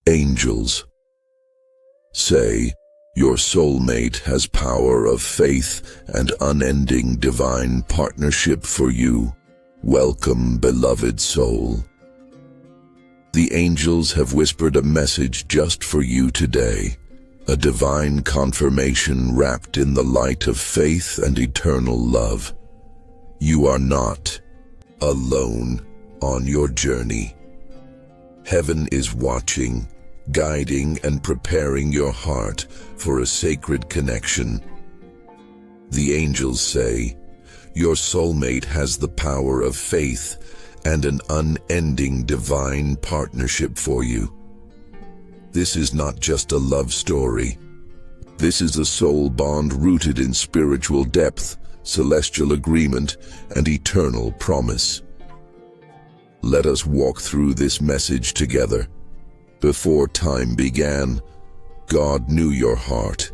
Angels say, your soulmate has power of faith and unending divine partnership for you. Welcome, beloved soul. The angels have whispered a message just for you today, a divine confirmation wrapped in the light of faith and eternal love. You are not alone on your journey. Heaven is watching, guiding and preparing your heart for a sacred connection. The angels say, your soulmate has the power of faith and an unending divine partnership for you. This is not just a love story. This is a soul bond rooted in spiritual depth, celestial agreement, and eternal promise. Let us walk through this message together. Before time began, God knew your heart.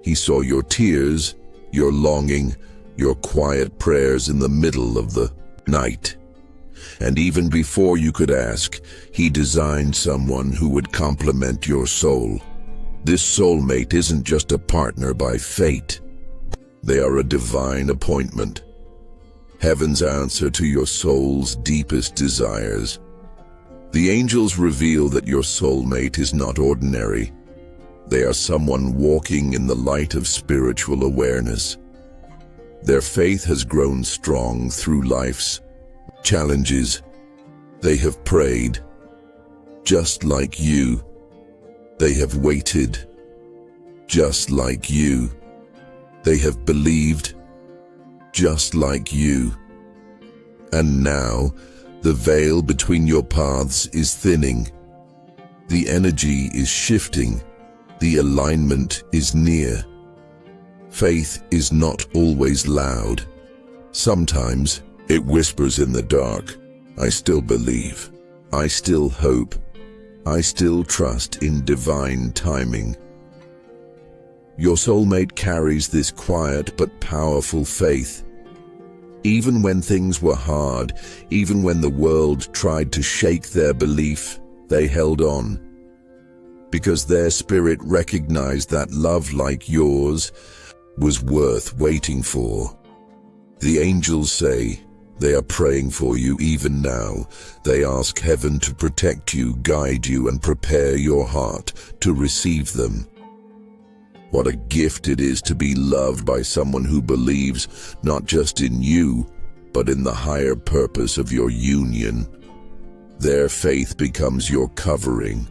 He saw your tears, your longing, your quiet prayers in the middle of the night. And even before you could ask, He designed someone who would complement your soul. This soulmate isn't just a partner by fate. They are a divine appointment. Heaven's answer to your soul's deepest desires. The angels reveal that your soulmate is not ordinary. They are someone walking in the light of spiritual awareness. Their faith has grown strong through life's challenges. They have prayed, just like you. They have waited, just like you. They have believed, just like you. And now, the veil between your paths is thinning. The energy is shifting. The alignment is near. Faith is not always loud. Sometimes it whispers in the dark. I still believe. I still hope. I still trust in divine timing. Your soulmate carries this quiet but powerful faith. Even when things were hard, even when the world tried to shake their belief, they held on. Because their spirit recognized that love like yours was worth waiting for. The angels say they are praying for you even now. They ask heaven to protect you, guide you, and prepare your heart to receive them. What a gift it is to be loved by someone who believes not just in you, but in the higher purpose of your union. Their faith becomes your covering,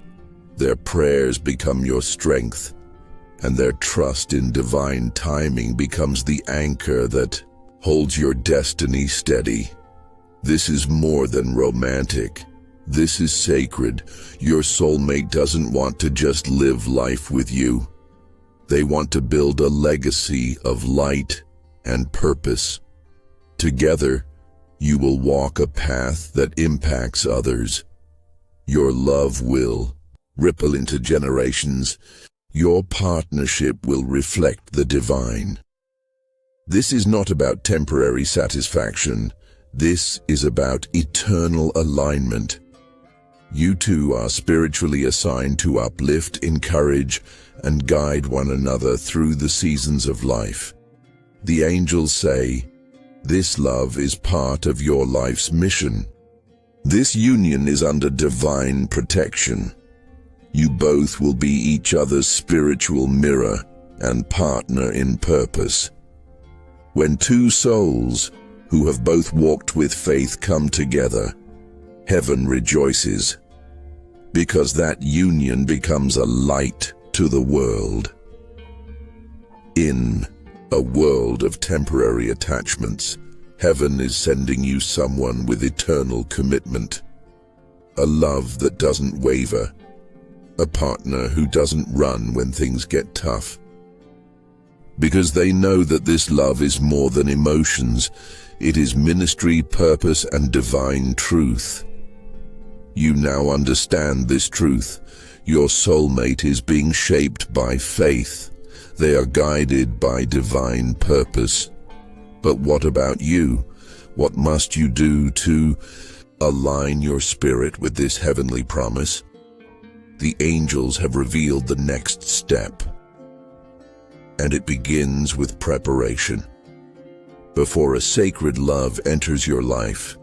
their prayers become your strength, and their trust in divine timing becomes the anchor that holds your destiny steady. This is more than romantic. This is sacred. Your soulmate doesn't want to just live life with you. They want to build a legacy of light and purpose. Together, you will walk a path that impacts others. Your love will ripple into generations. Your partnership will reflect the divine. This is not about temporary satisfaction. This is about eternal alignment. You two are spiritually assigned to uplift, encourage, and guide one another through the seasons of life. The angels say, this love is part of your life's mission. This union is under divine protection. You both will be each other's spiritual mirror and partner in purpose. When two souls who have both walked with faith come together, heaven rejoices, because that union becomes a light to the world. In a world of temporary attachments, heaven is sending you someone with eternal commitment, a love that doesn't waver, a partner who doesn't run when things get tough. Because they know that this love is more than emotions, it is ministry, purpose, and divine truth. You now understand this truth. Your soulmate is being shaped by faith. They are guided by divine purpose. But what about you? What must you do to align your spirit with this heavenly promise? The angels have revealed the next step, and it begins with preparation. Before a sacred love enters your life,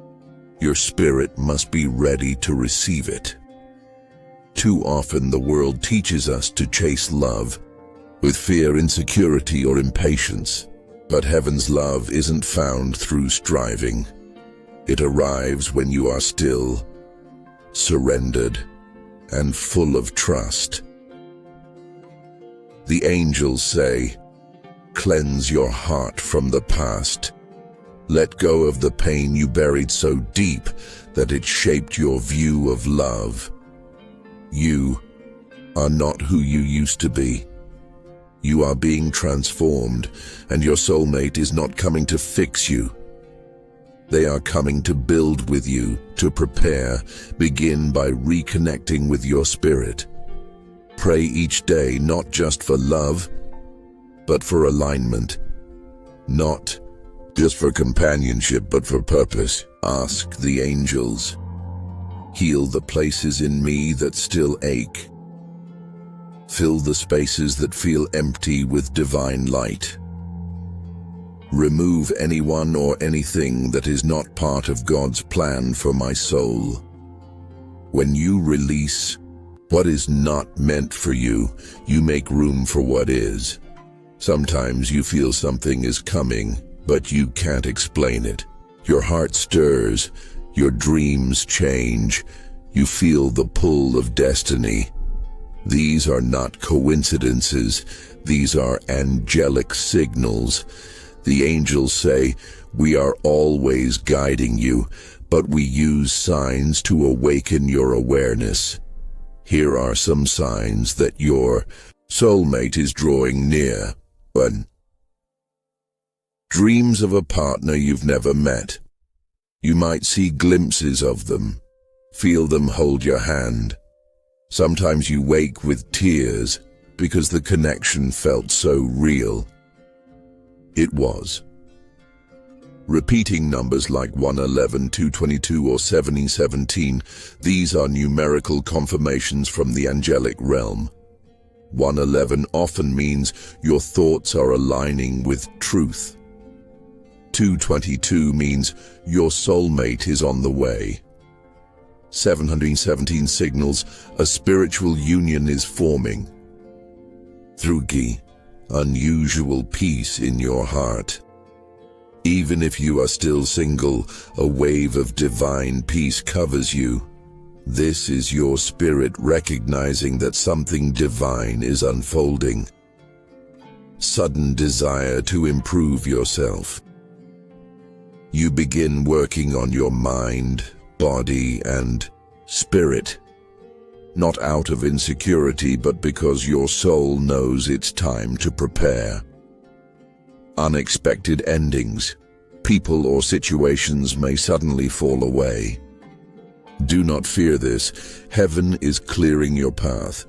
your spirit must be ready to receive it. Too often the world teaches us to chase love with fear, insecurity, or impatience. But heaven's love isn't found through striving. It arrives when you are still, surrendered, and full of trust. The angels say, "Cleanse your heart from the past. Let go of the pain you buried so deep that it shaped your view of love. You are not who you used to be. You are being transformed, and your soulmate is not coming to fix you. They are coming to build with you, to prepare. Begin by reconnecting with your spirit. Pray each day not just for love, but for alignment. Not just for companionship, but for purpose. Ask the angels, heal the places in me that still ache. Fill the spaces that feel empty with divine light. Remove anyone or anything that is not part of God's plan for my soul. When you release what is not meant for you, you make room for what is. Sometimes you feel something is coming, but you can't explain it. Your heart stirs, your dreams change, you feel the pull of destiny. These are not coincidences, these are angelic signals. The angels say, "We are always guiding you, but we use signs to awaken your awareness." Here are some signs that your soulmate is drawing near. 1. Dreams of a partner you've never met. You might see glimpses of them, feel them hold your hand. Sometimes you wake with tears because the connection felt so real. It was. Repeating numbers like 111, 222, or 7017, these are numerical confirmations from the angelic realm. 111 often means your thoughts are aligning with truth. 222 means your soulmate is on the way. 717 signals a spiritual union is forming. 3. Unusual peace in your heart. Even if you are still single, a wave of divine peace covers you. This is your spirit recognizing that something divine is unfolding. Sudden desire to improve yourself. You begin working on your mind, body, and spirit. Not out of insecurity, but because your soul knows it's time to prepare. Unexpected endings. People or situations may suddenly fall away. Do not fear this. Heaven is clearing your path.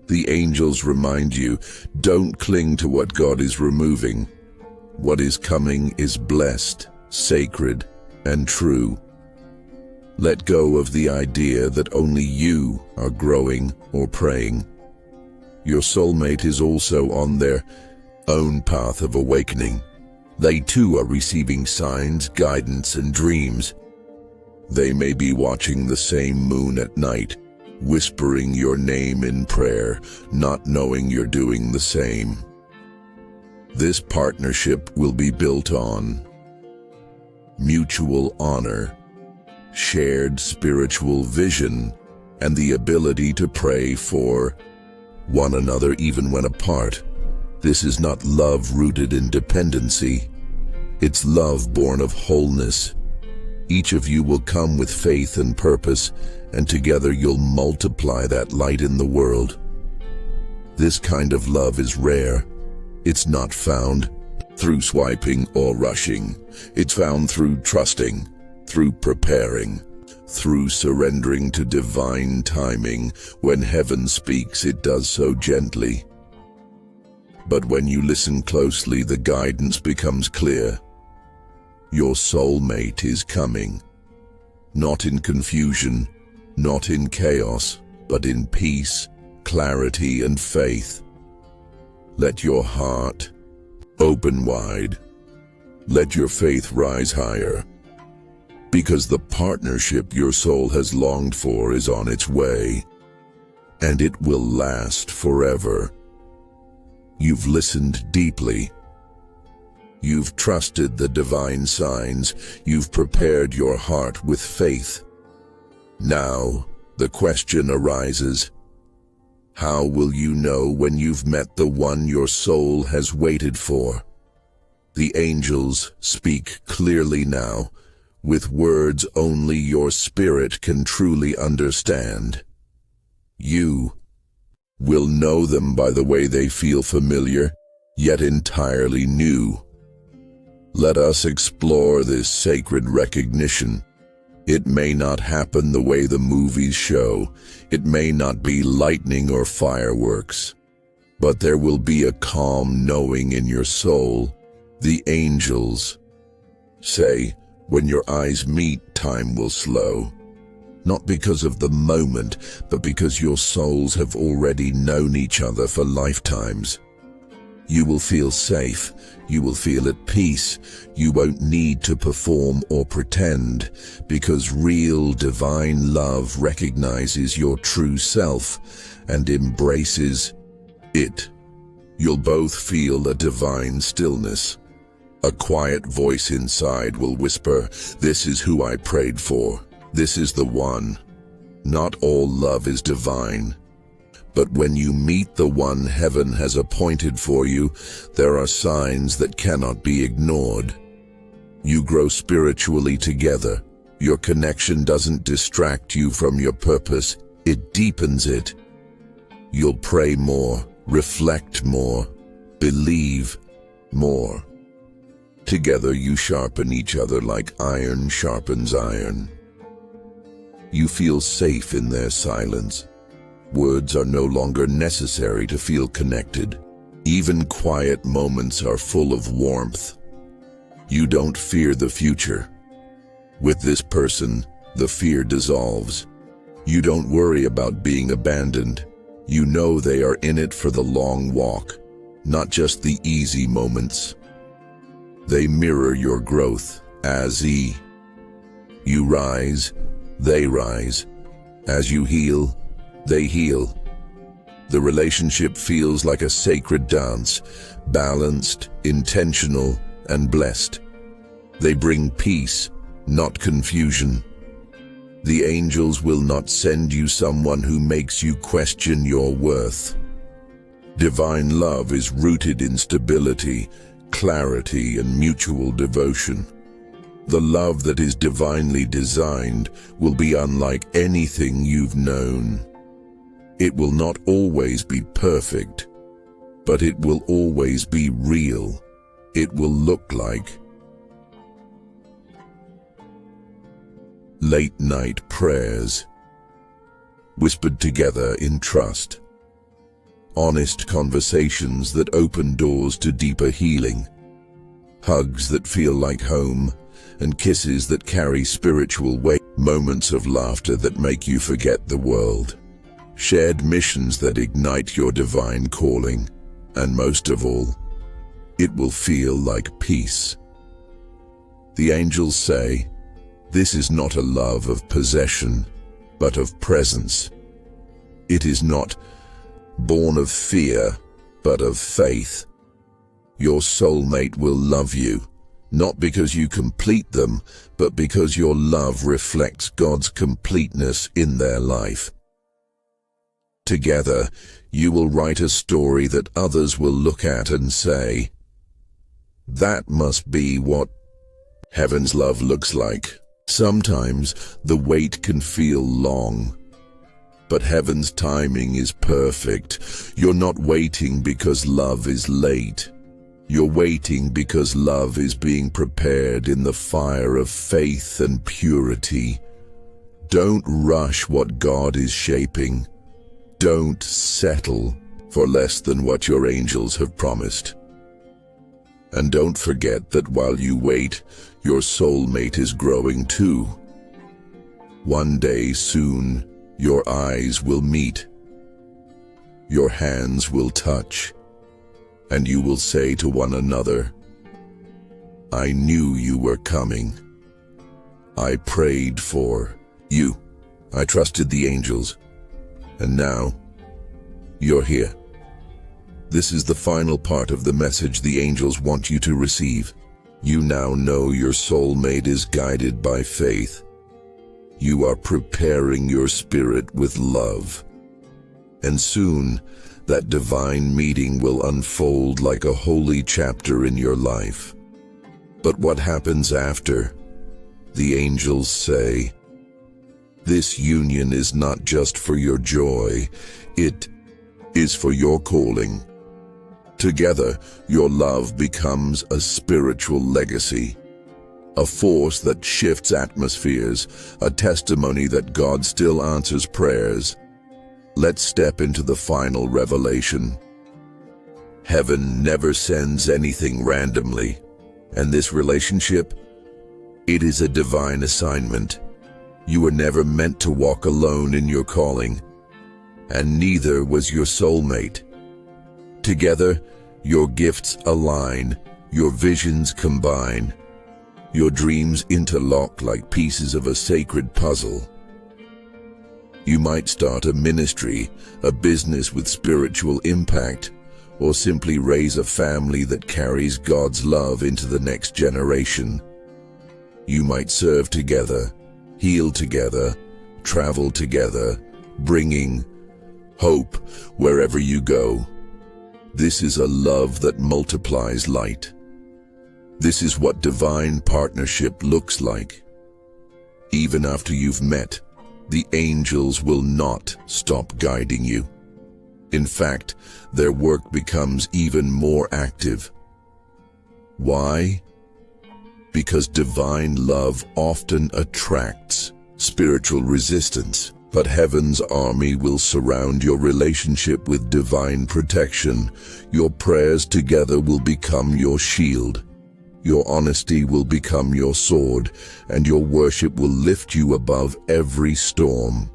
The angels remind you, don't cling to what God is removing. What is coming is blessed, sacred, and true. Let go of the idea that only you are growing or praying. Your soulmate is also on their own path of awakening. They too are receiving signs, guidance, and dreams. They may be watching the same moon at night, whispering your name in prayer, not knowing you're doing the same. This partnership will be built on mutual honor, shared spiritual vision, and the ability to pray for one another even when apart. This is not love rooted in dependency. It's love born of wholeness. Each of you will come with faith and purpose, and together you'll multiply that light in the world. This kind of love is rare. It's not found through swiping or rushing. It's found through trusting, through preparing, through surrendering to divine timing. When heaven speaks, it does so gently. But when you listen closely, the guidance becomes clear. Your soulmate is coming, not in confusion, not in chaos, but in peace, clarity and faith. Let your heart open wide. Let your faith rise higher. Because the partnership your soul has longed for is on its way, and it will last forever. You've listened deeply. You've trusted the divine signs. You've prepared your heart with faith. Now, the question arises, how will you know when you've met the one your soul has waited for? The angels speak clearly now, with words only your spirit can truly understand. You will know them by the way they feel familiar, yet entirely new. Let us explore this sacred recognition. It may not happen the way the movies show. It may not be lightning or fireworks. But there will be a calm knowing in your soul. The angels say, when your eyes meet, time will slow. Not because of the moment, but because your souls have already known each other for lifetimes. You will feel safe. You will feel at peace. You won't need to perform or pretend, because real divine love recognizes your true self and embraces it. You'll both feel a divine stillness. A quiet voice inside will whisper, "This is who I prayed for. This is the one." Not all love is divine. But when you meet the one heaven has appointed for you, there are signs that cannot be ignored. You grow spiritually together. Your connection doesn't distract you from your purpose, it deepens it. You'll pray more, reflect more, believe more. Together you sharpen each other like iron sharpens iron. You feel safe in their silence. Words are no longer necessary to feel connected. Even quiet moments are full of warmth. You don't fear the future. With this person, the fear dissolves. You don't worry about being abandoned. You know they are in it for the long walk, not just the easy moments. They mirror your growth as you rise, they rise. As you heal, they heal. The relationship feels like a sacred dance, balanced, intentional, and blessed. They bring peace, not confusion. The angels will not send you someone who makes you question your worth. Divine love is rooted in stability, clarity, and mutual devotion. The love that is divinely designed will be unlike anything you've known. It will not always be perfect, but it will always be real. It will look like late-night prayers, whispered together in trust. Honest conversations that open doors to deeper healing. Hugs that feel like home, and kisses that carry spiritual weight. Moments of laughter that make you forget the world. Shared missions that ignite your divine calling. And most of all, it will feel like peace. The angels say, this is not a love of possession, but of presence. It is not born of fear, but of faith. Your soulmate will love you, not because you complete them, but because your love reflects God's completeness in their life. Together, you will write a story that others will look at and say, that must be what heaven's love looks like. Sometimes the wait can feel long, but heaven's timing is perfect. You're not waiting because love is late. You're waiting because love is being prepared in the fire of faith and purity. Don't rush what God is shaping. Don't settle for less than what your angels have promised. And don't forget that while you wait, your soulmate is growing too. One day soon, your eyes will meet. your hands will touch, and you will say to one another, I knew you were coming. I prayed for you. I trusted the angels. And now, you're here. This is the final part of the message the angels want you to receive. You now know your soulmate is guided by faith. You are preparing your spirit with love. And soon, that divine meeting will unfold like a holy chapter in your life. But what happens after? The angels say, this union is not just for your joy, it is for your calling. Together, your love becomes a spiritual legacy, a force that shifts atmospheres, a testimony that God still answers prayers. Let's step into the final revelation. Heaven never sends anything randomly, and this relationship, it is a divine assignment. You were never meant to walk alone in your calling, and neither was your soulmate. Together, your gifts align, your visions combine, your dreams interlock like pieces of a sacred puzzle. You might start a ministry, a business with spiritual impact, or simply raise a family that carries God's love into the next generation. You might serve together, heal together, travel together, bringing hope wherever you go. This is a love that multiplies light. This is what divine partnership looks like. Even after you've met, the angels will not stop guiding you. In fact, their work becomes even more active. Why? Because divine love often attracts spiritual resistance, but heaven's army will surround your relationship with divine protection. Your prayers together will become your shield. Your honesty will become your sword, and your worship will lift you above every storm.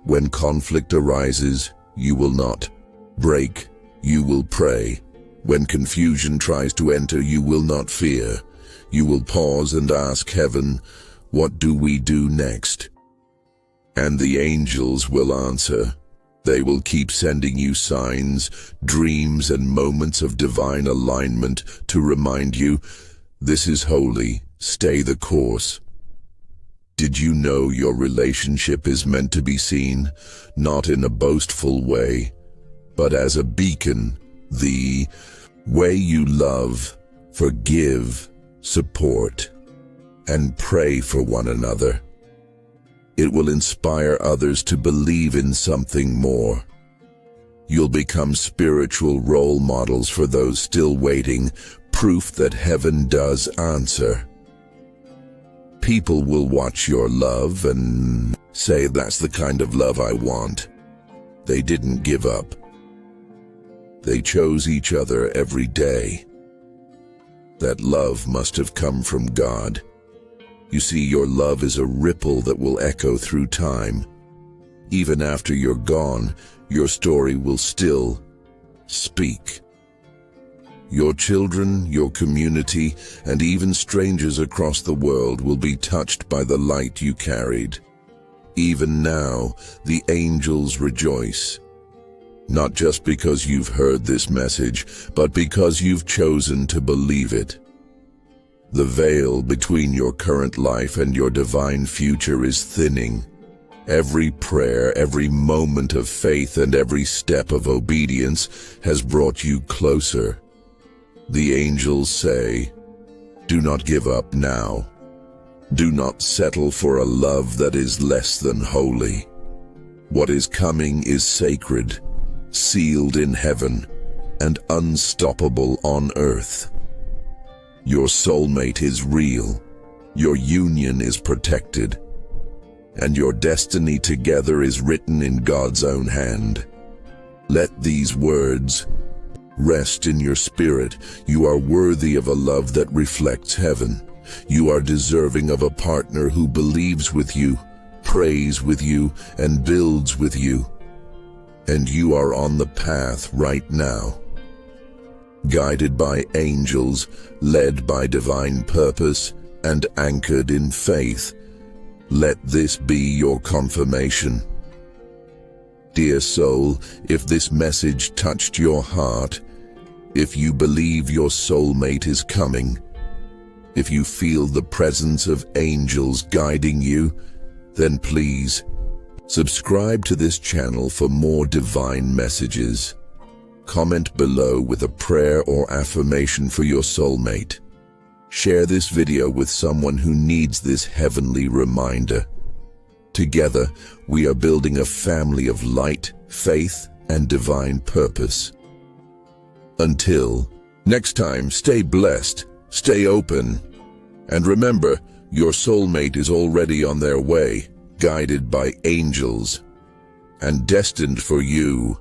When conflict arises, you will not break, you will pray. When confusion tries to enter, you will not fear. You will pause and ask heaven, what do we do next? And the angels will answer. They will keep sending you signs, dreams, and moments of divine alignment to remind you, this is holy, stay the course. Did you know your relationship is meant to be seen, not in a boastful way, but as a beacon, the way you love, forgive, support, and pray for one another? It will inspire others to believe in something more. You'll become spiritual role models for those still waiting, proof that heaven does answer. People will watch your love and say, that's the kind of love I want. They didn't give up. They chose each other every day. That love must have come from God. You see, your love is a ripple that will echo through time. Even after you're gone, your story will still speak. Your children, your community, and even strangers across the world will be touched by the light you carried. Even now, the angels rejoice. Not just because you've heard this message, but because you've chosen to believe it. The veil between your current life and your divine future is thinning. Every prayer, every moment of faith, and every step of obedience has brought you closer. The angels say, do not give up now. Do not settle for a love that is less than holy. What is coming is sacred, sealed in heaven, and unstoppable on earth. Your soulmate is real, your union is protected, and your destiny together is written in God's own hand. Let these words rest in your spirit. You are worthy of a love that reflects heaven. You are deserving of a partner who believes with you, prays with you, and builds with you. and you are on the path right now. Guided by angels, led by divine purpose, and anchored in faith, let this be your confirmation. Dear soul, if this message touched your heart, if you believe your soulmate is coming, if you feel the presence of angels guiding you, then please subscribe to this channel for more divine messages. Comment below with a prayer or affirmation for your soulmate. Share this video with someone who needs this heavenly reminder. Together, we are building a family of light, faith, and divine purpose. Until next time, stay blessed, stay open, and remember, your soulmate is already on their way, guided by angels, and destined for you.